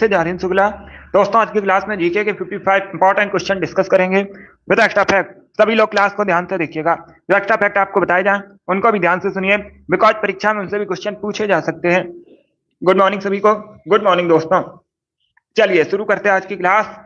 से जारिन शुक्ला। दोस्तों आज की क्लास में जीके के 55 इंपॉर्टेंट क्वेश्चन डिस्कस करेंगे विद एक्स्ट्रा फैक्ट। सभी लोग क्लास को ध्यान से देखिएगा। जो एक्स्ट्रा फैक्ट आपको बताए जाए उनको भी ध्यान से सुनिए, बिकॉज परीक्षा में उनसे भी क्वेश्चन पूछे जा सकते हैं। गुड मॉर्निंग सभी को। गुड मॉर्निंग दोस्तों। चलिए शुरू करते हैं आज की क्लास।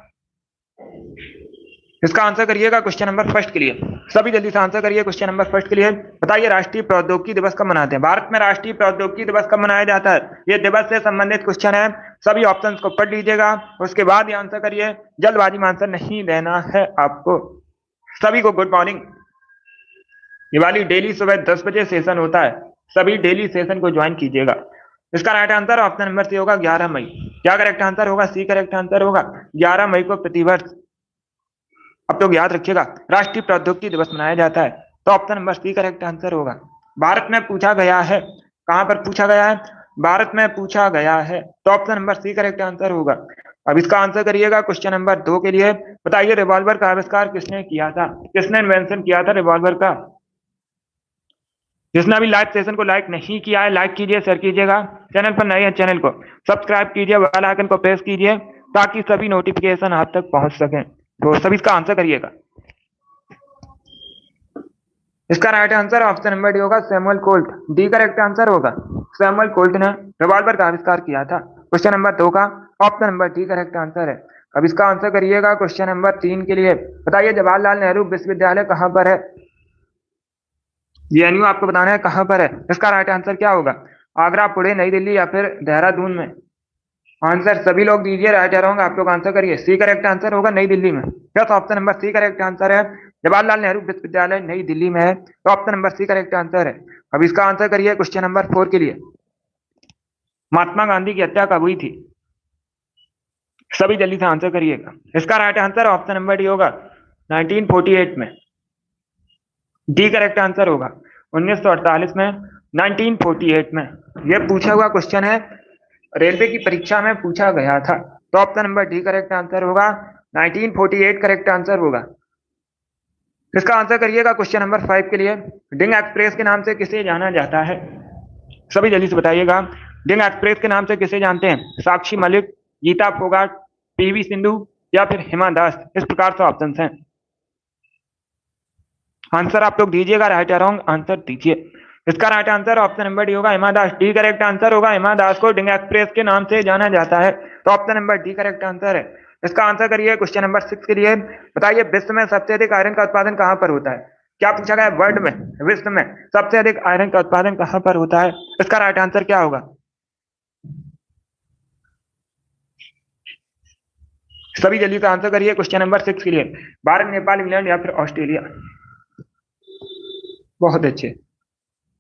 इसका आंसर करिएगा क्वेश्चन नंबर फर्स्ट के लिए। सभी जल्दी से आंसर करिए क्वेश्चन नंबर फर्स्ट के लिए। बताइए राष्ट्रीय प्रौद्योगिकी दिवस कब मनाते हैं? भारत में राष्ट्रीय प्रौद्योगिकी दिवस कब मनाया जाता है? ये दिवस से संबंधित क्वेश्चन है। सभी ऑप्शंस को पढ़ लीजिएगा, उसके बाद ही आंसर करिए। जल्दबाजी में आंसर नहीं देना है आपको। सभी को गुड मॉर्निंग। ये वाली डेली सुबह 10 बजे सेशन होता है, सभी डेली सेशन को ज्वाइन कीजिएगा। इसका right answer option number C होगा 11 मई। क्या करेक्ट आंसर होगा? सी करेक्ट आंसर होगा। 11 मई को प्रतिवर्ष, अब तो याद रखिएगा, राष्ट्रीय प्रौद्योगिकी दिवस मनाया जाता है, तो option number C correct answer होगा। भारत में पूछा गया है, कहां पर पूछा गया है? भारत में पूछा गया है, तो option number C correct answer होगा। अब इसका आंसर करिएगा क्वेश्चन नंबर 2 के लिए। बताइए रिवॉल्वर का आविष्कार किसने किया था? किसने इन्वेंशन किया था रिवॉल्वर का? जिसने अभी लाइव सेशन को लाइक नहीं किया है, लाइक कीजिए, शेयर कीजिएगा। चैनल पर नए हैं, चैनल को सब्सक्राइब कीजिए, बेल आइकन को प्रेस कीजिए ताकि सभी नोटिफिकेशन आप तक पहुंच सके। तो सभी इसका आंसर करिएगा। इसका right answer option number D होगा, Samuel Colt. D correct answer होगा। सैमुअल कोल्ट ने रिवॉल्वर का आविष्कार किया था। क्वेश्चन नंबर 2 का option number D correct answer है। अब इसका आंसर करिएगा क्वेश्चन नंबर 3 के लिए। बताइए जवाहरलाल नेहरू विश्वविद्यालय कहां पर है? जेएनयू आपको बताना है कहां पर है। इसका राइट आंसर क्या होगा? आगरा, पुणे, नई दिल्ली या फिर देहरादून में? आंसर सभी लोग दीजिए, राइट या रॉन्ग आप लोग आंसर करिए। सी करेक्ट आंसर होगा नई दिल्ली में। Yes, option number C correct answer है। जवाहरलाल नेहरू विश्वविद्यालय नई दिल्ली में है, तो option number C correct answer है। अब इसका आंसर करिए क्वेश्चन नंबर 4 के लिए। महात्मा गांधी की हत्या कब हुई थी? सभी जल्दी से आंसर करिएगा। इसका right answer option number D होगा 1948 में। डी करेक्ट आंसर होगा 1948 में, 1948 में। यह पूछा हुआ क्वेश्चन है, रेलवे की परीक्षा में पूछा गया था, तो option number D correct answer होगा 1948 करेक्ट आंसर होगा। इसका आंसर करिएगा क्वेश्चन नंबर 5 के लिए। डिंग एक्सप्रेस के नाम से किसे जाना जाता है? सभी जल्दी से बताइएगा। डिंग एक्सप्रेस के नाम से किसे जानते हैं? साक्षी मलिक, गीता फोगाट, पीवी सिंधु या फिर हिमा दास? इस प्रकार से ऑप्शन हैं। आंसर आप लोग दीजिएगा, राइट या रॉन्ग आंसर दीजिए। इसका right answer option number D होगा Hima Das. D correct answer होगा। हिमा दास को डिंग एक्सप्रेस के नाम से जाना जाता है, तो option number D correct answer है। इसका आंसर करिए क्वेश्चन नंबर 6 के लिए। बताइए विश्व में सबसे अधिक आयरन का उत्पादन कहां पर होता है? क्या पूछा गया? वर्ल्ड में, विश्व में सबसे अधिक आयरन का उत्पादन कहां पर होता है? इसका राइट आंसर क्या होगा? सभी जल्दी से आंसर करिए क्वेश्चन नंबर 6 के लिए। भारत, नेपाल, इंग्लैंड या फिर ऑस्ट्रेलिया? बहुत अच्छे।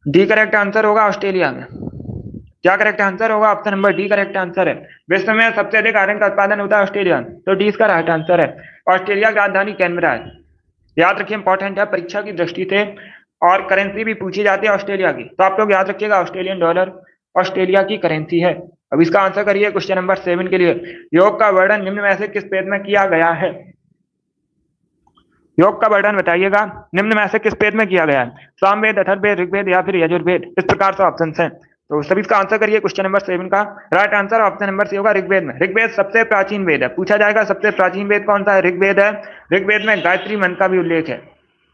डी करेक्ट आंसर होगा ऑस्ट्रेलिया में। क्या करेक्ट आंसर होगा? Option number D correct answer है। विश्व में सबसे अधिक आयरन का उत्पादन होता है ऑस्ट्रेलिया, तो डी इसका राइट आंसर है। ऑस्ट्रेलिया की राजधानी कैनबरा है। याद रखिए, इंपॉर्टेंट है परीक्षा की दृष्टि से, और करेंसी भी पूछी जाती है ऑस्ट्रेलिया की, तो आप लोग याद रखिएगा ऑस्ट्रेलियन डॉलर ऑस्ट्रेलिया की करेंसी है। अब इसका आंसर करिए क्वेश्चन नंबर 7 के लिए। योग का वर्णन निम्न में से किस वेद में किया गया है? योग का वर्णन बताइएगा, निम्न में से किस वेद में किया गया है? सामवेद, अथर्ववेद, ऋग्वेद या फिर यजुर्वेद? इस प्रकार से ऑप्शन हैं, तो सभी इसका आंसर करिए क्वेश्चन नंबर 7 का। Right answer option number C होगा ऋग्वेद में। ऋग्वेद सबसे प्राचीन वेद है। पूछा जाएगा सबसे प्राचीन वेद कौन सा है? ऋग्वेद है। ऋग्वेद में गायत्री मंत्र का भी उल्लेख है।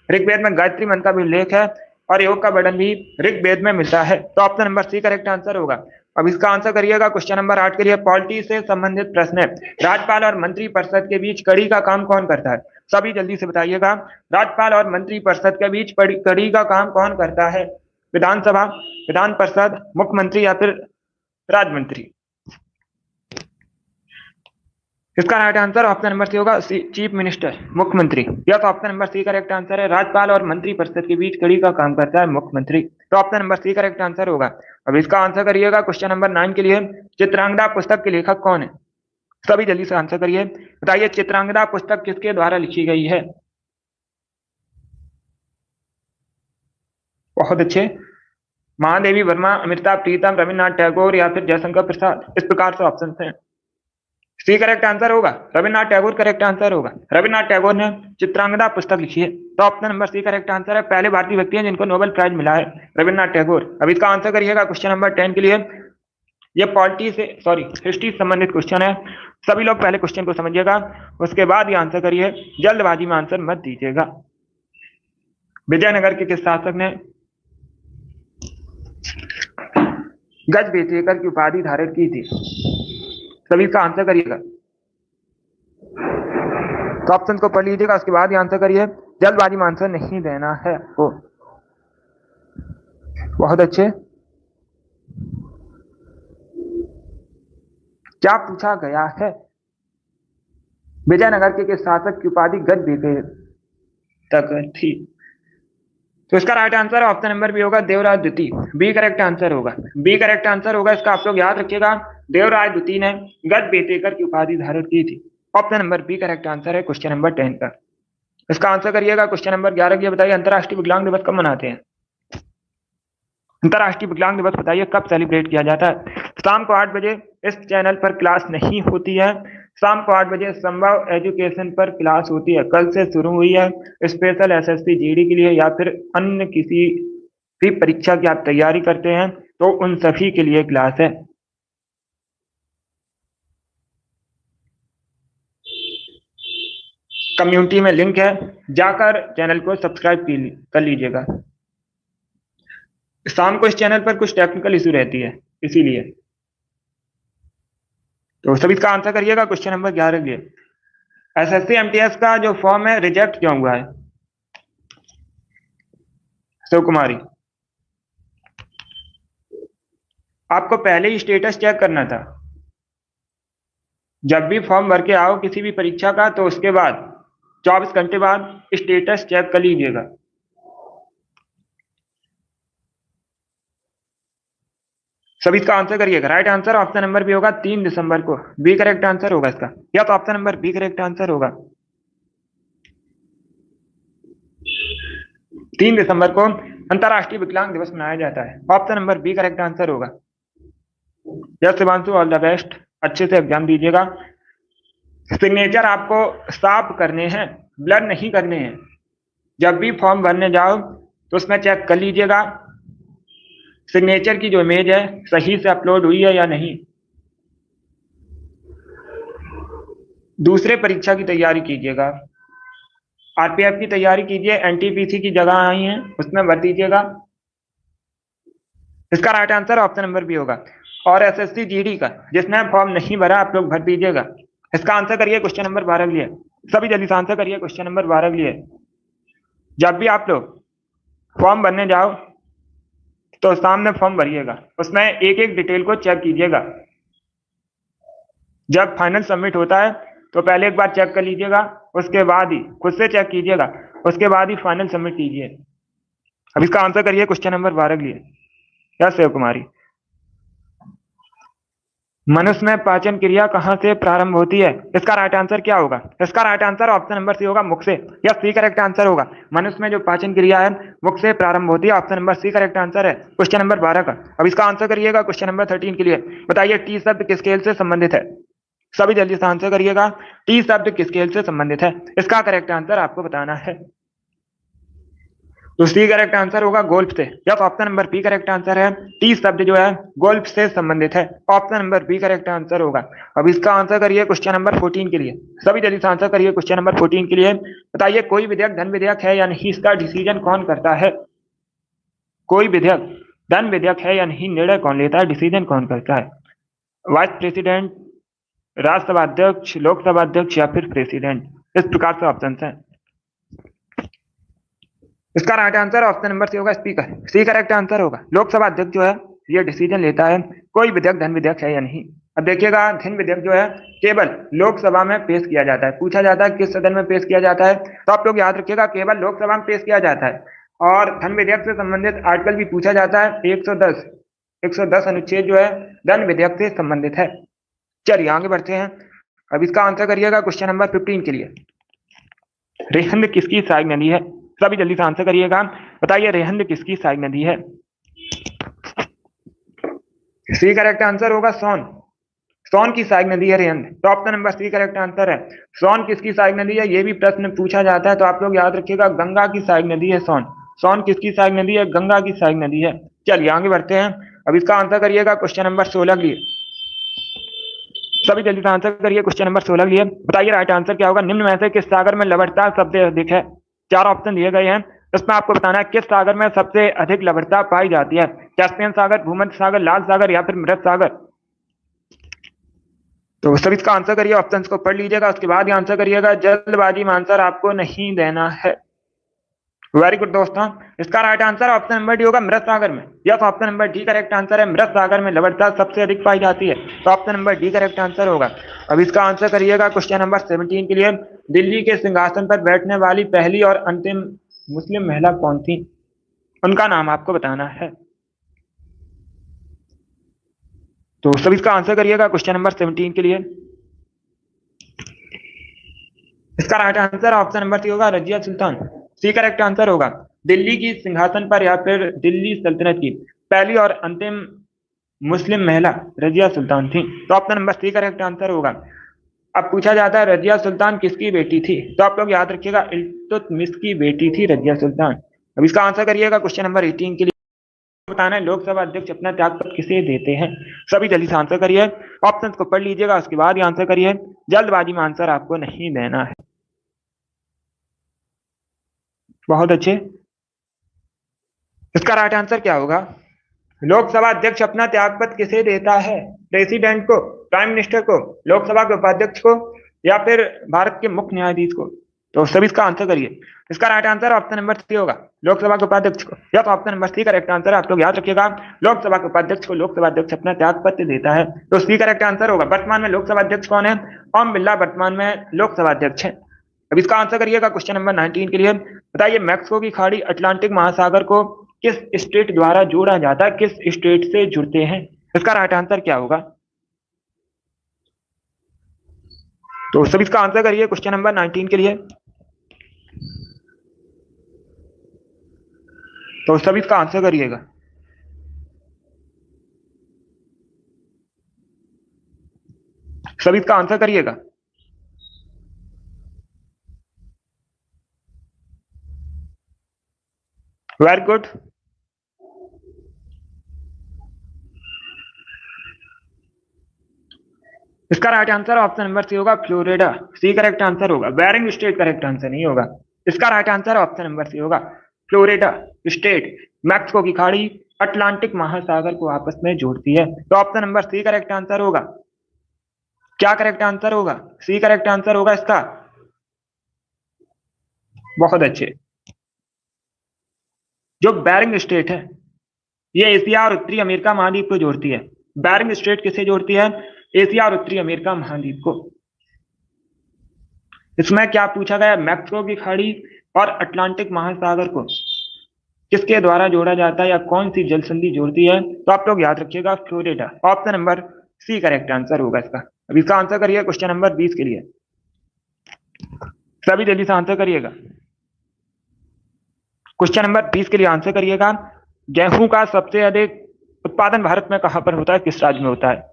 ऋग्वेद में गायत्री मंत्र का भी उल्लेख है, और योग का वर्णन भी ऋग्वेद में मिलता है, तो option number C correct answer होगा। अब इसका आंसर करिएगा क्वेश्चन नंबर 8 के लिए। पॉलिटी से संबंधित प्रश्न है। राज्यपाल और मंत्री परिषद के बीच कड़ी का काम कौन करता है? सभी जल्दी से बताइएगा। राज्यपाल और मंत्री परिषद के बीच कड़ी का काम कौन करता है? विधानसभा, विधान परिषद, मुख्यमंत्री या फिर राज्य? इसका right answer option number C होगा चीफ मिनिस्टर, मुख्यमंत्री। Yes, option number C correct answer है। राज्यपाल और मंत्री परिषद के बीच कड़ी का काम करता है मुख्यमंत्री, तो option number C correct answer होगा। अब इसका आंसर करिएगा क्वेश्चन नंबर 9 के लिए। चित्रांगदा पुस्तक के लेखक कौन है? सभी जल्दी से आंसर करिए। बताइए चित्रांगदा पुस्तक किसके द्वारा लिखी गई है? बहुत अच्छे। महादेवी वर्मा, अमृता प्रीतम, रविन्द्रनाथ टैगोर या फिर जयशंकर प्रसाद? इस प्रकार से ऑप्शन हैं। सी करेक्ट आंसर होगा रविन्द्रनाथ टैगोर करेक्ट आंसर होगा। रविन्द्रनाथ टैगोर ने चित्रांगदा पुस्तक लिखी है, तो option number C correct answer है। पहले भारतीय व्यक्ति हैं जिनको नोबेल प्राइज मिला है, रविन्द्रनाथ टैगोर। अब इसका आंसर करिएगा क्वेश्चन नंबर 10 के लिए। ये पॉलिटी से हिस्ट्री से संबंधित क्वेश्चन है। सभी लोग पहले क्वेश्चन को समझिएगा, उसके बाद ये आंसर करिए, जल्दबाजी में आंसर मत दीजिएगा। विजयनगर के किस शासक ने गज बेचेकर की उपाधि धारण की थी? सभी इसका आंसर करिएगा। तो ऑप्शन को पढ़ लीजिएगा, उसके बाद ये आंसर करिए, जल्दबाजी में आंसर नहीं देना है वो। बहुत अच्छे। क्या पूछा गया है? विजयनगर के शासक की उपाधि गज तक थी। तो इसका right answer option number B होगा, देवराज द्वितीय। बी करेक्ट आंसर होगा, बी करेक्ट आंसर होगा इसका। आप लोग याद रखिएगा, देवराज द्वितीय ने गज बेचेकर की उपाधि धारण की थी। Option number B correct answer है क्वेश्चन नंबर 10 का। इसका आंसर करिएगा। क्वेश्चन नंबर 11 की बताइए, अंतरराष्ट्रीय विकलांग दिवस कब मनाते हैं? अंतरराष्ट्रीय विकलांग दिवस बताइए कब सेलिब्रेट किया जाता है? शाम को 8 बजे इस चैनल पर क्लास नहीं होती है। शाम को 8 बजे संभव एजुकेशन पर क्लास होती है। कल से शुरू हुई है, स्पेशल एसएससी जीडी के लिए या फिर अन्य किसी भी परीक्षा की आप तैयारी करते हैं तो उन सभी के लिए क्लास है। कम्युनिटी में लिंक है, जाकर चैनल को सब्सक्राइब कर लीजिएगा। शाम को इस चैनल पर कुछ टेक्निकल इशू रहती है, इसीलिए। तो सभी इसका आंसर करिएगा क्वेश्चन नंबर 11 के लिए। एसएससी एमटीएस का जो फॉर्म है रिजेक्ट क्यों हुआ है? शिव कुमारी, आपको पहले ही स्टेटस चेक करना था। जब भी फॉर्म भर के आओ किसी भी परीक्षा का, तो उसके बाद 24 घंटे बाद स्टेटस चेक कर लीजिएगा। सभी इसका आंसर करिएगा। Right answer option number B होगा, 3 दिसंबर को। बी करेक्ट आंसर होगा इसका, या तो option number B correct answer होगा। 3 दिसंबर को अंतरराष्ट्रीय विकलांग दिवस मनाया जाता है। Option number B correct answer होगा। Yes Shivanshu, all the best, अच्छे से एग्जाम दीजिएगा। सिग्नेचर आपको साफ करने हैं, ब्लर नहीं करने हैं। जब भी फॉर्म भरने जाओ तो उसमें चेक कर लीजिएगा सिग्नेचर की जो इमेज है सही से अपलोड हुई है या नहीं। दूसरे परीक्षा की तैयारी कीजिएगा, आरपीएफ की तैयारी कीजिए, एनटीपीसी की जगह आई है उसमें भर दीजिएगा। इसका right answer option number B होगा। और एसएससी जीडी का जिसने फॉर्म नहीं भरा आप लोग भर दीजिएगा। इसका आंसर करिए क्वेश्चन नंबर 12 के लिए। सभी जल्दी से आंसर करिए क्वेश्चन नंबर 12 के लिए। जब भी आप लोग फॉर्म भरने जाओ तो सामने फॉर्म भरिएगा, उसमें एक एक डिटेल को चेक कीजिएगा। जब फाइनल सबमिट होता है तो पहले एक बार चेक कर लीजिएगा, उसके बाद ही खुद से चेक कीजिएगा, उसके बाद ही फाइनल सबमिट कीजिए। अब इसका आंसर करिए क्वेश्चन नंबर 12 के लिए। यस शिव कुमारी, मनुष्य में पाचन क्रिया कहां से प्रारंभ होती है? इसका राइट आंसर क्या होगा? इसका right answer option number C होगा, मुख से। या सी करेक्ट आंसर होगा। मनुष्य में जो पाचन क्रिया है मुख से प्रारंभ होती है। Option number C correct answer है क्वेश्चन नंबर 12 का। अब इसका आंसर करिएगा क्वेश्चन नंबर 13 के लिए। बताइए टी शब्द किस स्केल से संबंधित है? सभी जल्दी से आंसर करिएगा, टी शब्द किस स्केल से संबंधित है? इसका करेक्ट आंसर आपको बताना है। तो सी करेक्ट आंसर होगा गोल्फ से। जब option number B correct answer है, टी शब्द जो है गोल्फ से संबंधित है। Option number B correct answer होगा। अब इसका आंसर करिए क्वेश्चन नंबर 14 के लिए। सभी जल्दी से आंसर करिए क्वेश्चन नंबर 14 के लिए। बताइए कोई विधेयक धन विधेयक है या नहीं, इसका डिसीजन कौन करता है? कोई विधेयक धन विधेयक है या नहीं, निर्णय कौन लेता है, डिसीजन कौन करता है? वाइस प्रेसिडेंट, राज्यसभा अध्यक्ष, लोकसभा अध्यक्ष या फिर प्रेसिडेंट। इस प्रकार से ऑप्शन है। इसका right answer option number C होगा, स्पीकर। सी करेक्ट आंसर होगा। लोकसभा अध्यक्ष जो है ये डिसीजन लेता है कोई विधेयक धन विधेयक है या नहीं। अब देखिएगा धन विधेयक जो है केवल लोकसभा में पेश किया जाता है। पूछा जाता है किस सदन में पेश किया जाता है, तो आप लोग याद रखिएगा केवल लोकसभा में पेश किया जाता है। और धन विधेयक से संबंधित आर्टिकल भी पूछा जाता है। 110 अनुच्छेद जो है धन विधेयक से संबंधित है। चलिए आगे बढ़ते हैं। अब इसका आंसर करिएगा क्वेश्चन नंबर 15 के लिए। रेहंद किसकी सहायक नदी है? सभी जल्दी से आंसर करिएगा। बताइए रेहंद किसकी सहायक नदी है? सी करेक्ट आंसर होगा सोन। सोन की सहायक नदी है रेहंद। तो option number C correct answer है। सोन किसकी सहायक नदी है ये भी प्रश्न पूछा जाता है, तो आप लोग याद रखिएगा गंगा की सहायक नदी है सोन। सोन किसकी सहायक नदी है? गंगा की सहायक नदी है। चलिए आगे बढ़ते हैं। अब इसका आंसर करिएगा क्वेश्चन नंबर 16 के लिए। सभी जल्दी से आंसर करिए क्वेश्चन नंबर 16 के लिए। बताइए राइट आंसर क्या होगा। निम्न में से किस सागर में लवणता सबसे अधिक है। चार ऑप्शन दिए गए हैं, इसमें आपको बताना है किस सागर में सबसे अधिक लवणता पाई जाती है। कैस्पियन सागर, भूमध्य सागर, लाल सागर या फिर मृत सागर। तो सभी इसका आंसर करिए, ऑप्शंस को पढ़ लीजिएगा, उसके बाद ही आंसर करिएगा। जल्दबाजी में आंसर आपको नहीं देना है। वेरी गुड दोस्तों, इसका right answer option number D होगा, मृत सागर में। Yes, option number D correct answer है। मृत सागर में लवणता सबसे अधिक पाई जाती है, तो option number D correct answer होगा। अब इसका आंसर करिएगा क्वेश्चन नंबर 17 के लिए। दिल्ली के सिंहासन पर बैठने वाली पहली और अंतिम मुस्लिम महिला कौन थी, उनका नाम आपको बताना है। तो सभी इसका आंसर करिएगा क्वेश्चन नंबर 17 के लिए। इसका right answer option number C होगा, Razia Sultan. C correct answer होगा। दिल्ली की सिंहासन पर या फिर दिल्ली सल्तनत की पहली और अंतिम मुस्लिम महिला रजिया सुल्तान थी, तो option number C correct answer होगा। अब पूछा जाता है रजिया सुल्तान किसकी बेटी थी, तो आप लोग याद रखिएगा इल्तुतमिश की बेटी थी रजिया सुल्तान। अब इसका आंसर करिएगा क्वेश्चन नंबर 18 के लिए। बताना है लोकसभा अध्यक्ष अपना त्यागपत्र किसे देते हैं। सभी जल्दी से आंसर करिए, ऑप्शंस को पढ़ लीजिएगा, उसके बाद ही आंसर करिए। जल्दबाजी में आंसर आपको नहीं देना है। बहुत अच्छे, इसका राइट आंसर क्या होगा। लोकसभा अध्यक्ष अपना त्यागपत्र किसे देता है। प्रेसिडेंट को, प्राइम मिनिस्टर को, लोकसभा के उपाध्यक्ष को या फिर भारत के मुख्य न्यायाधीश को। तो सभी इसका आंसर करिए। इसका right answer option number C होगा, लोकसभा के उपाध्यक्ष को। या तो option number C correct answer, आप लोग याद रखिएगा, लोकसभा के उपाध्यक्ष को लोकसभा अध्यक्ष अपना त्यागपत्र देता है, तो सी करेक्ट आंसर होगा। वर्तमान में लोकसभा अध्यक्ष कौन है, ओम बिरला वर्तमान में लोकसभा अध्यक्ष है। अब इसका आंसर करिएगा क्वेश्चन नंबर 19 के लिए। बताइए मैक्सिको की खाड़ी अटलांटिक महासागर को किस स्टेट द्वारा जोड़ा जाता है, किस स्टेट से जुड़ते हैं। इसका राइट आंसर क्या होगा। तो सभी इसका आंसर करिए क्वेश्चन नंबर 19 के लिए। तो सभी इसका आंसर करिएगा। सभी इसका आंसर करिएगा। वेरी गुड, इसका right answer option number C होगा, फ्लोरिडा। सी करेक्ट आंसर होगा। बेरिंग स्टेट करेक्ट आंसर नहीं होगा। इसका right answer option number C होगा, फ्लोरिडा स्टेट मैक्सिको की खाड़ी अटलांटिक महासागर को आपस में जोड़ती है, तो option number C correct answer होगा। क्या करेक्ट आंसर होगा, सी करेक्ट आंसर होगा इसका। बहुत अच्छे, जो बेरिंग स्टेट है ये एशिया और उत्तरी अमेरिका महाद्वीप को जोड़ती है। बेरिंग स्टेट किसे जोड़ती है, एशिया और उत्तरी अमेरिका महाद्वीप को। इसमें क्या पूछा गया, मैक्सिको की खाड़ी और अटलांटिक महासागर को किसके द्वारा जोड़ा जाता है या कौन सी जल संधि जोड़ती है, तो आप लोग याद रखिएगा Florida. Option number C correct answer होगा इसका। अब इसका आंसर करिए क्वेश्चन नंबर 20 के लिए। सभी जल्दी से आंसर करिएगा। क्वेश्चन नंबर 20 के लिए आंसर करिएगा। गेहूं का सबसे अधिक उत्पादन भारत में कहां पर होता है, किस राज्य में होता है।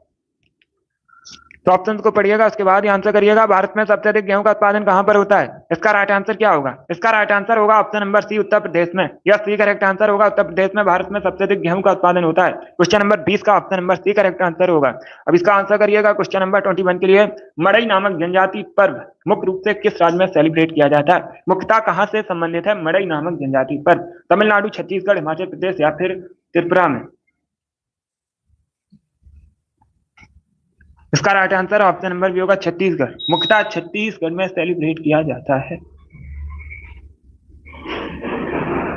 तो ऑप्शन को पढ़िएगा, उसके बाद ही आंसर करिएगा। भारत में सबसे अधिक गेहूं का उत्पादन कहां पर होता है, इसका राइट आंसर क्या होगा। इसका राइट आंसर होगा ऑप्शन नंबर सी, उत्तर प्रदेश में। यह सी करेक्ट आंसर होगा, उत्तर प्रदेश में भारत में सबसे अधिक गेहूं का उत्पादन होता है। क्वेश्चन नंबर 20 का option number C correct answer होगा। अब इसका आंसर करिएगा क्वेश्चन नंबर 21 के लिए। मड़ई नामक जनजाति पर्व मुख्य रूप से किस राज्य में सेलिब्रेट किया जाता है, मुख्यतः कहां से संबंधित है मड़ई नामक जनजाति पर्व। तमिलनाडु, छत्तीसगढ़, हिमाचल प्रदेश या फिर त्रिपुरा में। इसका right answer option number B होगा, छत्तीसगढ़। मुख्यतः छत्तीसगढ़ में सेलिब्रेट किया जाता है।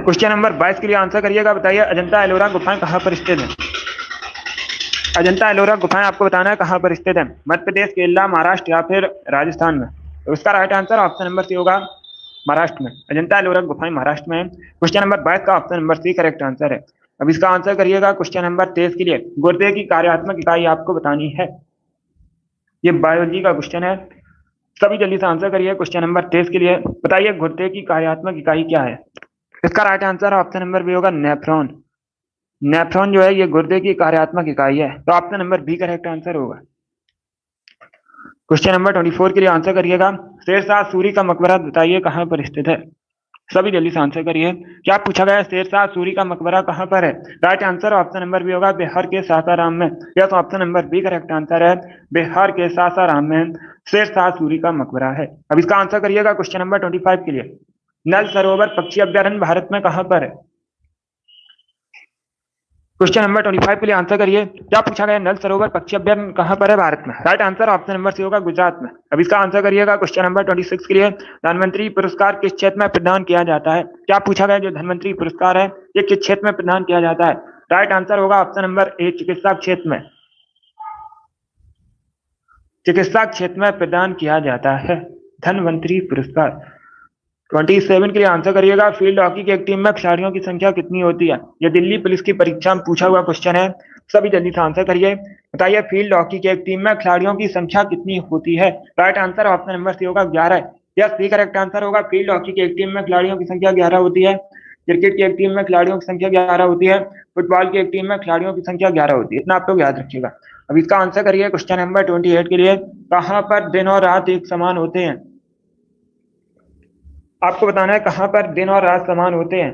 क्वेश्चन नंबर 22 के लिए आंसर करिएगा। बताइए अजंता एलोरा गुफाएं कहां पर स्थित हैं। अजंता एलोरा गुफाएं आपको बताना है कहां पर स्थित है, मध्य प्रदेश, केरला, महाराष्ट्र या फिर राजस्थान में। तो इसका right answer option number C होगा, महाराष्ट्र में। अजंता एलोरा गुफाएं महाराष्ट्र में है। क्वेश्चन नंबर 22 का option number C correct answer है। अब इसका आंसर करिएगा क्वेश्चन नंबर 23 के लिए। गुर्दे की कार्यात्मक इकाई आपको बतानी है, ये बायोलॉजी का क्वेश्चन है। सभी जल्दी से आंसर करिए क्वेश्चन नंबर 23 के लिए। बताइए गुर्दे की कार्यात्मक इकाई क्या है। इसका right answer option number B होगा, नेफ्रॉन। नेफ्रॉन जो है ये गुर्दे की कार्यात्मक इकाई है, तो option number B correct answer होगा। क्वेश्चन नंबर 24 के लिए आंसर करिएगा। शेरशाह सूरी का मकबरा बताइए कहां पर स्थित है। सभी जल्दी से आंसर करिए। क्या पूछा गया है? शेरशाह सूरी का मकबरा कहाँ पर है? Right answer option number B होगा बिहार के सासाराम में। Yes, option number B correct answer है, बिहार के सासाराम में शेरशाह सूरी का मकबरा है। अब इसका आंसर करिएगा क्वेश्चन नंबर 25 के लिए। नल सरोवर पक्षी अभ्यारण्य भारत में कहाँ पर है? क्वेश्चन नंबर 25 के लिए आंसर करिए। क्या पूछा गया? नल सरोवर पक्षी अभ्यारण्य कहाँ पर है भारत में? Right answer option number C होगा गुजरात में। अब इसका आंसर करिएगा क्वेश्चन नंबर 26 के लिए। धनवंतरी पुरस्कार किस क्षेत्र में प्रदान किया जाता है? क्या पूछा गया? जो धनवंतरी पुरस्कार है ये किस क्षेत्र में प्रदान किया जाता है? राइट आंसर होगा ऑप्शन नंबर ए, चिकित्सा क्षेत्र में। चिकित्सा क्षेत्र में प्रदान किया जाता है धनवंतरी पुरस्कार। 27 के लिए आंसर करिएगा। फील्ड हॉकी की एक टीम में खिलाड़ियों की संख्या कितनी होती है? यह दिल्ली पुलिस की परीक्षा में पूछा हुआ क्वेश्चन है। सभी जल्दी से आंसर करिए। बताइए फील्ड हॉकी की एक टीम में खिलाड़ियों की संख्या कितनी होती है? Right answer option number C होगा 11। यस, सी करेक्ट आंसर होगा। फील्ड हॉकी की एक टीम में खिलाड़ियों की संख्या 11 होती है। क्रिकेट की एक टीम में खिलाड़ियों की संख्या 11 होती है। फुटबॉल की एक टीम में खिलाड़ियों की संख्या 11 होती है। इतना आप लोग याद रखिएगा। अब इसका आंसर करिए क्वेश्चन नंबर 28 के लिए। कहाँ पर दिन और रात एक समान होते हैं? आपको बताना है कहां पर दिन और रात समान होते हैं।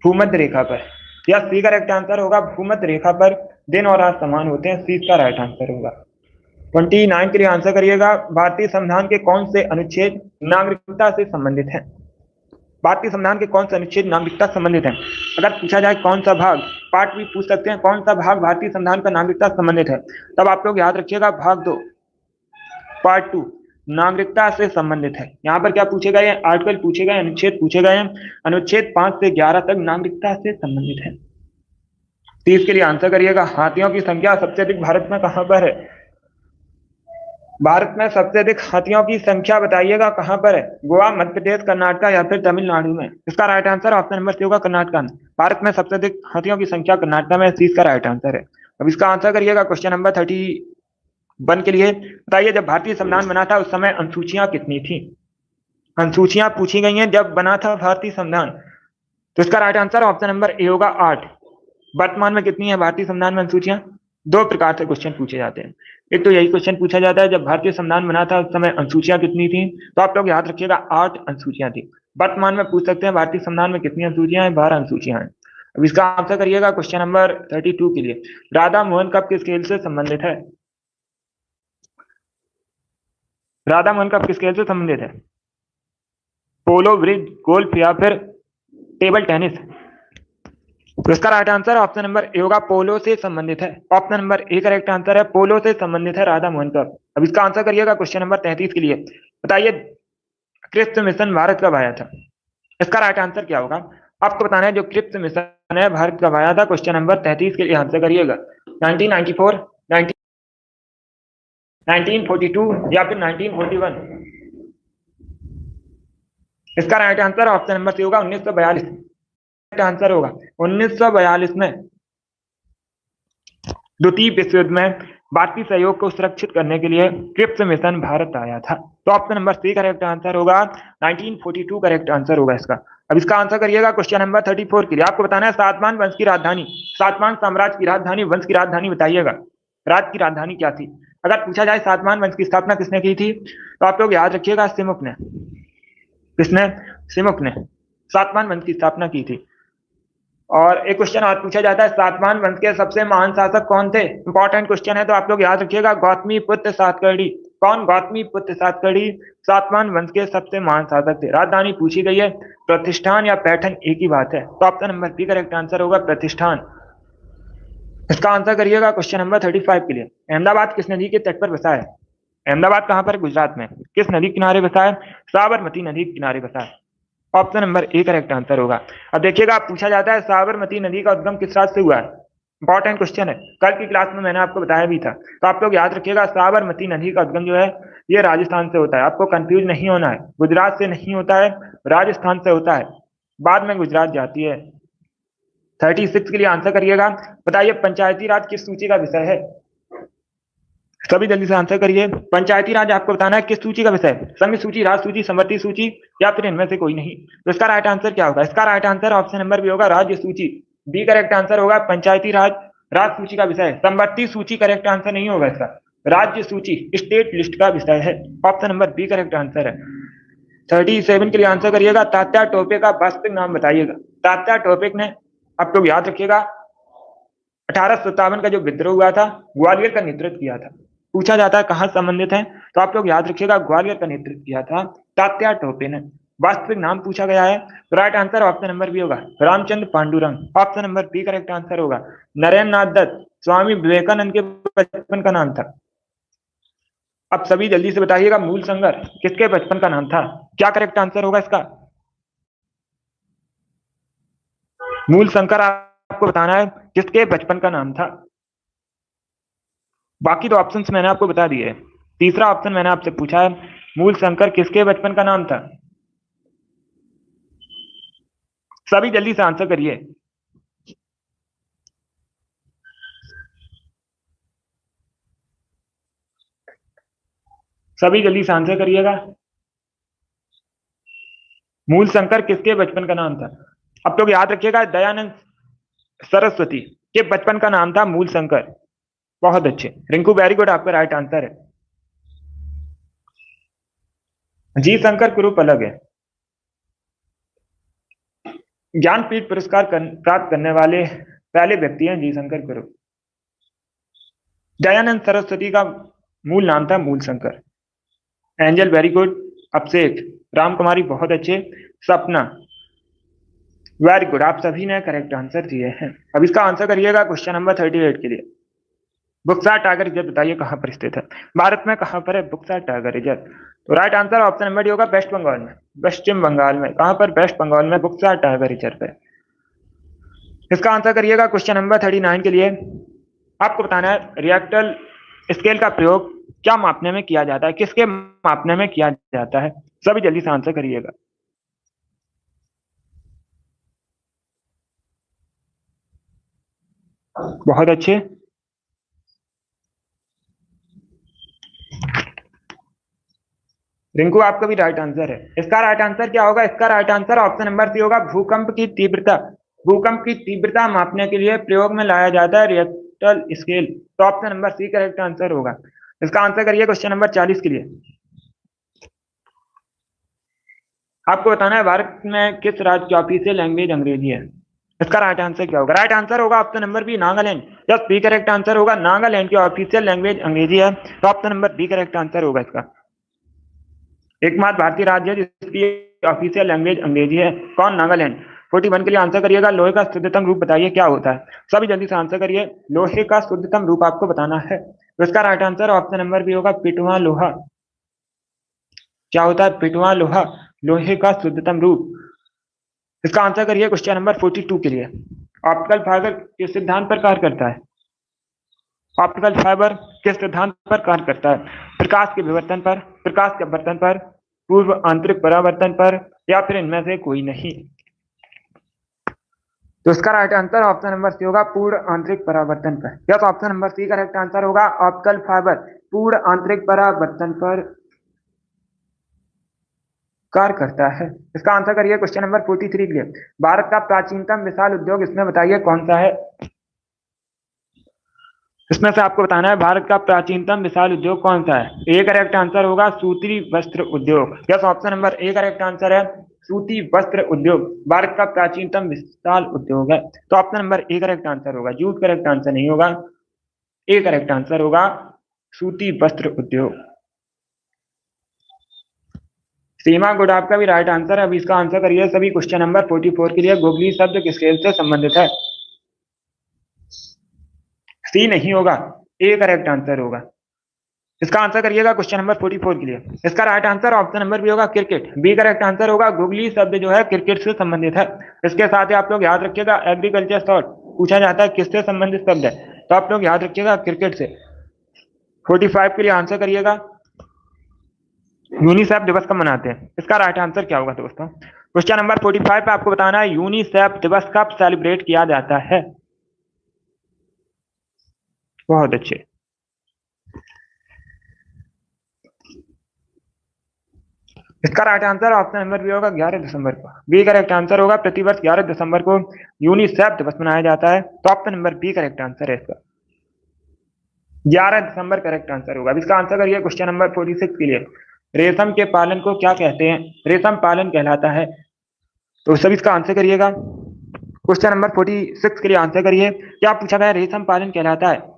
भूमध्य रेखा पर। या सी करेक्ट आंसर होगा, भूमध्य रेखा पर दिन और रात समान होते हैं। सी का राइट आंसर होगा। 29 के लिए आंसर करिएगा। भारतीय संविधान के कौन से अनुच्छेद नागरिकता से संबंधित है? भारतीय संविधान के कौन से अनुच्छेद नागरिकता से संबंधित है? अगर पूछा जाए कौन सा भाग, पार्ट भी पूछ सकते हैं, कौन सा भाग भारतीय संविधान का नागरिकता से संबंधित है, तब आप लोग याद रखिएगा भाग 2 पार्ट 2 नागरिकता से संबंधित है। यहाँ पर क्या पूछे गए? आर्टिकल पूछे गए, अनुच्छेद पूछे गए हैं। अनुच्छेद 5 से 11 तक नागरिकता से संबंधित है। 30 के लिए आंसर करिएगा। हाथियों की संख्या सबसे अधिक भारत में कहां पर है? भारत में सबसे अधिक हाथियों की संख्या बताइएगा कहां पर है? गोवा, मध्य प्रदेश, कर्नाटक या फिर तमिलनाडु में? इसका right answer option number C होगा कर्नाटक में। भारत में सबसे अधिक हाथियों की संख्या कर्नाटक में। सी का राइट आंसर है। अब इसका आंसर करिएगा क्वेश्चन नंबर 31 के लिए। बताइए जब भारतीय संविधान बना था उस समय अनुसूचियां कितनी थी? अनुसूचियां पूछी गई हैं जब बना था भारतीय संविधान, तो इसका राइट आंसर ऑप्शन नंबर ए होगा 8। वर्तमान में कितनी है भारतीय संविधान में अनुसूचियां? 2 प्रकार से क्वेश्चन पूछे जाते हैं। एक तो यही क्वेश्चन पूछा जाता है जब भारतीय संविधान बना था उस समय अनुसूचियां कितनी थी, तो आप लोग याद रखिएगा 8 अनुसूचियां थी। वर्तमान में पूछ सकते हैं भारतीय संविधान में कितनी अनुसूचियां हैं? 12 अनुसूचियां हैं। अब इसका आंसर करिएगा क्वेश्चन नंबर 32 के लिए। राधा मोहन कप किस खेल से संबंधित है? राधा मोहन कप किस खेल से संबंधित है? पोलो, ब्रिज, गोल्फ या फिर टेबल टेनिस? तो इसका राइट आंसर ऑप्शन नंबर ए होगा, पोलो से संबंधित है। Option number A correct answer है, पोलो से संबंधित है राधा मोहन कप। अब इसका आंसर करिएगा क्वेश्चन नंबर 33 के लिए। बताइए क्रिप्स मिशन भारत कब आया था? इसका राइट आंसर क्या होगा? आपको बताना है जो क्रिप्स मिशन है भारत कब आया था। क्वेश्चन नंबर 33 के लिए आंसर करिएगा। 1994, 1942 या फिर 1941? इसका right answer option number C होगा 1942। आंसर होगा 1942 में द्वितीय विश्व युद्ध में भारतीय सहयोग को सुरक्षित करने के लिए क्रिप्स मिशन भारत आया था। तो option number C correct answer होगा, 1942 करेक्ट आंसर होगा इसका। अब इसका आंसर करिएगा क्वेश्चन नंबर 34 के लिए। आपको बताना है सातवाहन वंश की राजधानी, सातवाहन साम्राज्य की राजधानी, वंश की राजधानी बताइएगा। राज्य की राजधानी क्या थी? अगर पूछा जाए सातवाहन वंश की स्थापना किसने की थी, तो आप लोग याद रखिएगा सिमुक ने। किसने? सिमुक ने सातवाहन वंश की स्थापना की थी। और एक क्वेश्चन और पूछा जाता है सातवाहन वंश के सबसे महान शासक कौन थे? इंपॉर्टेंट क्वेश्चन है, तो आप लोग याद रखिएगा गौतमीपुत्र सातकर्णी। कौन? गौतमीपुत्र सातकर्णी सातवाहन वंश के सबसे महान शासक थे। राजधानी पूछी गई है, प्रतिष्ठान या पैठन एक ही बात है। तो option number B correct answer होगा प्रतिष्ठान। इसका आंसर करिएगा क्वेश्चन नंबर 35 के लिए। अहमदाबाद किस नदी के तट पर बसा है? अहमदाबाद कहां पर? गुजरात में। किस नदी किनारे बसा है? साबरमती नदी के किनारे बसा है। Option number A correct answer होगा। अब देखिएगा पूछा जाता है साबरमती नदी का उद्गम किस राज्य से हुआ है? इंपॉर्टेंट क्वेश्चन है, कल की क्लास में मैंने आपको बताया भी था। तो आप लोग याद रखिएगा साबरमती नदी का उद्गम जो है ये राजस्थान से होता है। आपको कंफ्यूज नहीं होना है, गुजरात से नहीं होता है, राजस्थान से होता है, बाद में गुजरात जाती है। 36 के लिए आंसर करिएगा। बताइए पंचायती राज किस सूची का विषय है? सभी जल्दी से आंसर करिए। पंचायती राज आपको बताना है किस सूची का विषय है? संघ सूची, राज सूची, समवर्ती सूची या फिर इनमें से कोई नहीं? तो इसका राइट आंसर क्या होगा? इसका right answer option number B होगा, राज्य सूची। बी करेक्ट आंसर होगा, पंचायती राज राज सूची का विषय है। समवर्ती सूची करेक्ट आंसर नहीं होगा इसका, राज्य सूची स्टेट लिस्ट का विषय है। Option number B correct answer है। 37 के लिए आंसर करिएगा। तात्या टोपे का वास्तविक नाम बताइएगा। तात्या टोपे ने, आप लोग याद रखिएगा, 1857 का जो विद्रोह हुआ था, ग्वालियर का नेतृत्व किया था। पूछा जाता है कहाँ संबंधित है, तो आप लोग याद रखिएगा ग्वालियर का नेतृत्व किया था तात्या टोपे ने। वास्तविक नाम पूछा गया है, तो right answer option number B होगा, Ramchandra Pandurang. Option number B correct answer होगा। नरेंद्र नाथ दत्त स्वामी विवेकानंद के बचपन का नाम था। अब सभी जल्दी से बताइएगा, मूल संगर किसके बचपन का नाम था? क्या करेक्ट आंसर होगा इसका? मूल शंकर आपको बताना है किसके बचपन का नाम था। बाकी तो ऑप्शंस मैंने आपको बता दिए। तीसरा ऑप्शन मैंने आपसे पूछा है, मूल शंकर किसके बचपन का नाम था? सभी जल्दी से आंसर करिए। सभी जल्दी से आंसर करिएगा। मूल शंकर किसके बचपन का नाम था? अब लोग याद रखिएगा, दयानंद सरस्वती के बचपन का नाम था मूल शंकर। बहुत अच्छे रिंकू, वेरी गुड, आपका राइट आंसर है। जी शंकर कुरूप अलग है। ज्ञानपीठ पुरस्कार प्राप्त करने वाले पहले व्यक्ति हैं जी शंकर कुरूप। दयानंद सरस्वती का मूल नाम था मूल शंकर। एंजल वेरी गुड, अभिषेक, राम कुमारी बहुत अच्छे, सपना वेरी गुड, आप सभी ने करेक्ट आंसर दिए हैं। अब इसका आंसर करिएगा क्वेश्चन नंबर 38 के लिए। बुक्सा टाइगर रिजर्व बताइए कहां पर स्थित है? भारत में कहां पर है बुक्सा टाइगर रिजर्व? तो right answer option number D होगा, वेस्ट बंगाल में, पश्चिम बंगाल में। कहां पर? वेस्ट बंगाल में बुक्सा टाइगर रिजर्व है। इसका आंसर करिएगा क्वेश्चन नंबर 39 के लिए। आपको बताना है रिएक्टर स्केल का प्रयोग क्या मापने में किया जाता है, किसके मापने में किया जाता है? सभी जल्दी से आंसर करिएगा। बहुत अच्छे, रिंकू आपका भी राइट आंसर है। इसका राइट आंसर क्या होगा? इसका right answer option number C होगा, भूकंप की तीव्रता। भूकंप की तीव्रता मापने के लिए प्रयोग में लाया जाता है रिएक्टर स्केल। तो option number C correct answer होगा। इसका आंसर करिए क्वेश्चन नंबर 40 के लिए। आपको बताना है भारत में किस राज्य की ऑफिशियल लैंग्वेज अंग्रेजी है? इसका राइट आंसर क्या होगा? राइट आंसर होगा option number B, Nagaland. Yes, B correct answer होगा, नागालैंड की ऑफिशियल लैंग्वेज अंग्रेजी है। तो option number B correct answer होगा इसका। एकमात्र भारतीय राज्य है जिसकी ऑफिशियल लैंग्वेज अंग्रेजी है। कौन? नागालैंड। 41 के लिए आंसर करिएगा, लोहे का शुद्धतम रूप बताइए क्या होता है? सभी जल्दी से आंसर करिए, लोहे का शुद्धतम रूप आपको बताना है। तो इसका right answer option number B होगा, पिटवा लोहा। क्या होता है? पिटवा लोहा, लोहे का शुद्धतम रूप। इसका आंसर करिए क्वेश्चन नंबर 42 के लिए। ऑप्टिकल फाइबर किस सिद्धांत पर कार्य करता है? ऑप्टिकल फाइबर किस सिद्धांत पर कार्य करता है? प्रकाश के विवर्तन पर, प्रकाश के अपवर्तन पर, पूर्व आंतरिक परावर्तन पर, या फिर इनमें से कोई नहीं? तो इसका right answer option number C होगा, पूर्ण आंतरिक परावर्तन पर। Yes, option number C correct answer होगा, ऑप्टिकल फाइबर पूर्ण आंतरिक परावर्तन पर कार्य करता है। इसका आंसर करिए क्वेश्चन नंबर 43 के लिए। भारत का प्राचीनतम विशाल उद्योग इसमें बताइए कौन सा है? इसमें से आपको बताना है भारत का प्राचीनतम विशाल उद्योग कौन सा है? ए करेक्ट आंसर होगा, सूती वस्त्र उद्योग। Yes, option number A correct answer है, सूती वस्त्र उद्योग भारत का प्राचीनतम विशाल उद्योग है। तो option number A correct answer होगा, जूट करेक्ट आंसर नहीं होगा, ए करेक्ट आंसर होगा, सूती वस्त्र उद्योग। सीमा गुड, आपका भी राइट आंसर है। अभी इसका आंसर करिए सभी क्वेश्चन नंबर 44 के लिए। गोगली शब्द किस खेल से संबंधित है? सी नहीं होगा, ए करेक्ट आंसर होगा। इसका आंसर करिएगा क्वेश्चन नंबर 44 के लिए। इसका right answer option number B होगा, क्रिकेट। बी करेक्ट आंसर होगा, गुगली शब्द जो है क्रिकेट से संबंधित है। इसके साथ ही आप लोग याद रखिएगा, एग्रीकल्चर शॉर्ट पूछा जाता है किससे संबंधित शब्द है? तो आप लोग याद रखिएगा क्रिकेट से। 45 के लिए आंसर करिएगा, यूनिसेफ दिवस कब मनाते हैं? इसका राइट आंसर क्या होगा दोस्तों? क्वेश्चन नंबर 45 पे आपको बताना है यूनिसेफ दिवस कब सेलिब्रेट किया जाता है। बहुत अच्छे, इसका right answer option number B होगा, 11 दिसंबर को। बी करेक्ट आंसर होगा, प्रतिवर्ष 11 दिसंबर को यूनिसेफ दिवस मनाया जाता है। तो option number B correct answer है इसका, 11 दिसंबर करेक्ट आंसर होगा। अब इसका आंसर करिए क्वेश्चन नंबर 46 के लिए। रेशम के पालन को क्या कहते हैं? रेशम पालन कहलाता है। तो सभी इसका आंसर करिएगा। क्वेश्चन नंबर 46 के लिए आंसर करिए। क्या पूछा गया? रेशम पालन कहलाता है।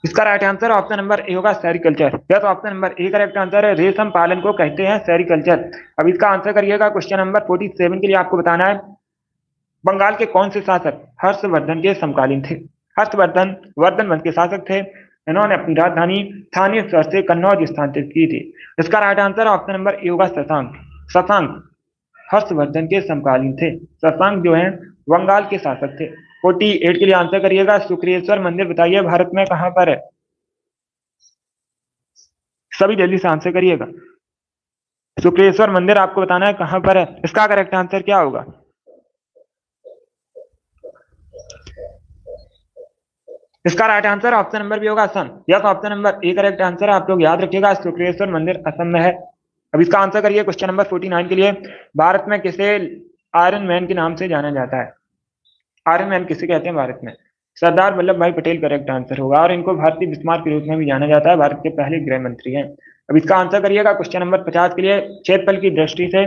इसका राइट आंसर ऑप्शन नंबर ए होगा सेरिकल्चर। या तो option number A correct answer है, रेशम पालन को कहते हैं सेरिकल्चर। अब इसका आंसर करिएगा। क्वेश्चन नंबर 47 के लिए आपको बताना है, बंगाल के कौन से शासक हर्षवर्धन के समकालीन थे? हर्षवर्धन वर्धन वंश के शासक थे। इन्होंने अपनी राजधानी स्थानीय स्तर से कन्नौज स्थानांतरित की थी। इसका राइट आंसर ऑप्शन नंबर ए होगा शशांक। शशांक हर्षवर्धन के समकालीन थे। शशांक जो है बंगाल के शासक थे। 48 के लिए आंसर करिएगा। शुक्रेश्वर मंदिर बताइए भारत में कहां पर है? सभी जल्दी से आंसर करिएगा। शुक्रेश्वर मंदिर आपको बताना है कहां पर है। इसका करेक्ट आंसर क्या होगा? इसका right answer option number B होगा असम। या तो option number A correct answer है। आप लोग याद रखिएगा, शुक्रेश्वर मंदिर असम में है। अब इसका आंसर करिए। क्वेश्चन नंबर 49 के लिए, भारत में किसे आयरन मैन के नाम से जाना जाता है? आयरन मैन किसे कहते हैं भारत में? सरदार वल्लभ भाई पटेल करेक्ट आंसर होगा, और इनको भारतीय बिस्मार्क के रूप में भी जाना जाता है। भारत के पहले गृह मंत्री हैं। अब इसका आंसर करिएगा। क्वेश्चन नंबर 50 के लिए, क्षेत्रफल की दृष्टि से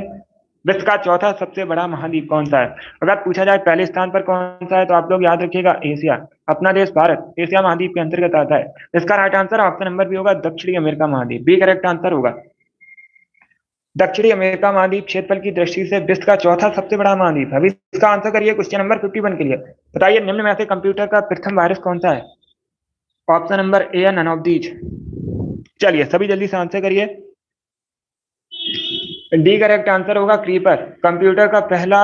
विश्व का चौथा सबसे बड़ा महाद्वीप कौन सा है? अगर पूछा जाए पहले स्थान पर कौन सा है, तो आप लोग याद रखिएगा एशिया। अपना देश भारत एशिया महाद्वीप के अंतर्गत आता है। इसका right answer option number B होगा दक्षिणी अमेरिका महाद्वीप। बी करेक्ट आंसर होगा। दक्षिणी अमेरिका महाद्वीप क्षेत्रफल की दृष्टि से विश्व का चौथा सबसे बड़ा महाद्वीप। अभी इसका आंसर करिए। क्वेश्चन नंबर 51 के लिए, बताइए निम्न में से कंप्यूटर का प्रथम वायरस कौन सा है? Option number A none of these. चलिए सभी जल्दी से आंसर करिए। डी करेक्ट आंसर होगा क्रीपर। कंप्यूटर का पहला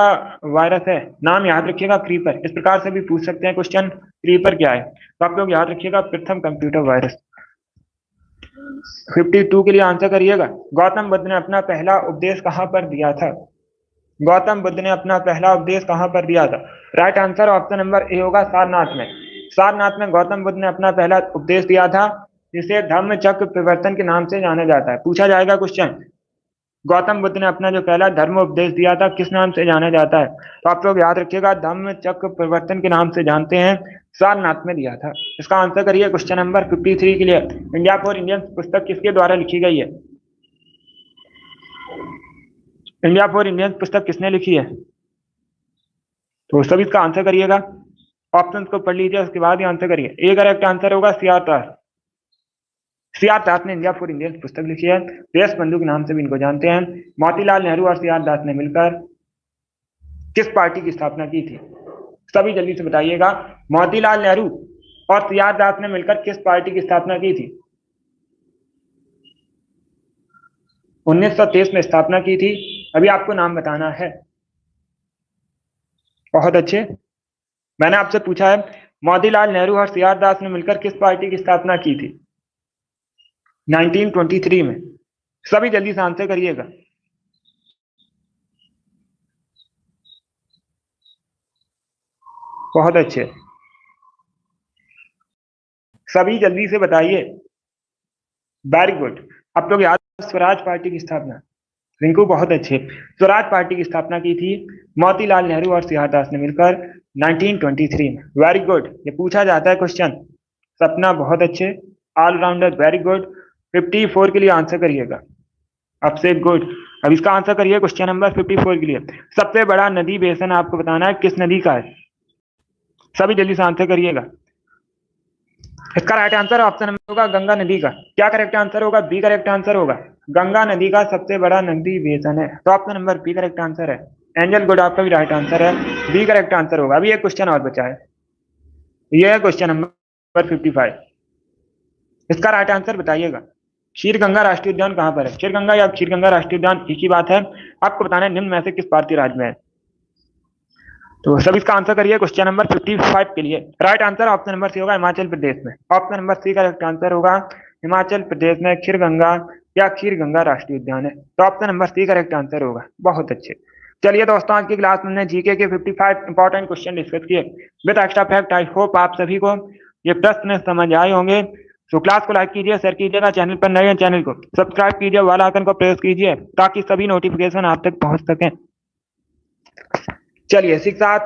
वायरस है, नाम याद रखिएगा क्रीपर। इस प्रकार से भी पूछ सकते हैं क्वेश्चन, क्रीपर क्या है, तो आप लोग याद रखिएगा प्रथम कंप्यूटर वायरस। 52 के लिए आंसर करिएगा। गौतम बुद्ध ने अपना पहला उपदेश कहां पर दिया था? गौतम बुद्ध ने अपना पहला उपदेश कहां पर दिया था? राइट आंसर ऑप्शन नंबर ए होगा सारनाथ में। सारनाथ में गौतम बुद्ध ने अपना पहला उपदेश दिया था, जिसे धम्म चक्र प्रवर्तन के नाम से जाना जाता है। पूछा जाएगा क्वेश्चन, गौतम बुद्ध ने अपना जो पहला धर्म उपदेश दिया था किस नाम से जाना जाता है? तो आप लोग याद रखिएगा धम्म चक्र प्रवर्तन के नाम से जानते हैं, सारनाथ में दिया था। इसका आंसर करिए। क्वेश्चन नंबर 53 के लिए, इंडिया फॉर इंडियंस पुस्तक किसके द्वारा लिखी गई है? इंडिया फॉर इंडियंस पुस्तक किसने लिखी है? तो सभी इसका आंसर करिएगा। ऑप्शन को पढ़ लीजिए, उसके बाद ही आंसर करिए। ए करेक्ट आंसर होगा सीआर दास। सीआर दास ने इंडिया फॉर इंडियंस पुस्तक लिखी है। देश बंधु के नाम से भी इनको जानते हैं। मोतीलाल नेहरू और सीआर दास ने मिलकर किस पार्टी की स्थापना की थी? सभी जल्दी से बताइएगा। मोतीलाल नेहरू और सीआर दास ने मिलकर किस पार्टी की स्थापना की थी? 1923 में स्थापना की थी। अभी आपको नाम बताना है। बहुत अच्छे। मैंने आपसे पूछा है मोतीलाल नेहरू और सीआर दास ने मिलकर किस पार्टी की स्थापना की थी? 1923 में। सभी जल्दी से आंसर करिएगा। बहुत अच्छे, सभी जल्दी से बताइए। Very good. आप लोग याद, स्वराज पार्टी की स्थापना। रिंकू बहुत अच्छे। स्वराज पार्टी की स्थापना की थी मोतीलाल नेहरू और सीआर दास ने मिलकर 1923 में। Very good. ये पूछा जाता है क्वेश्चन। सपना बहुत अच्छे, ऑलराउंडर, वेरी गुड। 54 के लिए आंसर करिएगा। अब से गुड। अब इसका आंसर करिए। क्वेश्चन नंबर 54 के लिए, सबसे बड़ा नदी बेसन आपको बताना है किस नदी का है? सभी जल्दी से आंसर करिएगा। इसका राइट आंसर ऑप्शन नंबर होगा गंगा नदी का। क्या करेक्ट आंसर होगा? बी करेक्ट आंसर होगा। गंगा नदी का सबसे बड़ा नदी बेसन है, तो option number B correct answer है। एंजल गुड आपका भी राइट आंसर है, बी करेक्ट आंसर होगा। अभी एक क्वेश्चन और बचा है, यह है क्वेश्चन नंबर 55। इसका राइट आंसर बताइएगा। क्षीर गंगा राष्ट्रीय उद्यान कहां पर है? क्षीर गंगा या क्षीर गंगा राष्ट्रीय उद्यान एक ही बात है। आपको बताना है निम्न में से किस भारतीय राज्य में है। तो सब इसका आंसर करिए। क्वेश्चन नंबर 55 के लिए right answer option number C होगा हिमाचल प्रदेश में। ऑप्शन नंबर सी का करेक्ट आंसर होगा हिमाचल प्रदेश में क्षीर गंगा या क्षीर गंगा राष्ट्रीय उद्यान है, तो option number C correct answer होगा। बहुत अच्छे। चलिए दोस्तों, आज की क्लास में हमने जीके के 55 इंपॉर्टेंट क्वेश्चन डिस्कस किए with extra fact. I hope आप सभी को ये प्रश्न समझ आए होंगे। तो क्लास को लाइक कीजिए, शेयर कीजिएगा, चैनल पर नए हैं चैनल को सब्सक्राइब कीजिए, वाला आइकन को प्रेस कीजिए ताकि सभी नोटिफिकेशन आप तक पहुंच सकें। चलिए इसी के साथ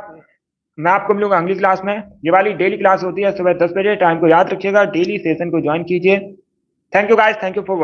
मैं आपको मिलूंगा अगली क्लास में। ये वाली डेली क्लास होती है सुबह 10 बजे। टाइम को याद रखिएगा, डेली सेशन को ज्वाइन कीजिए। Thank you guys, thank you for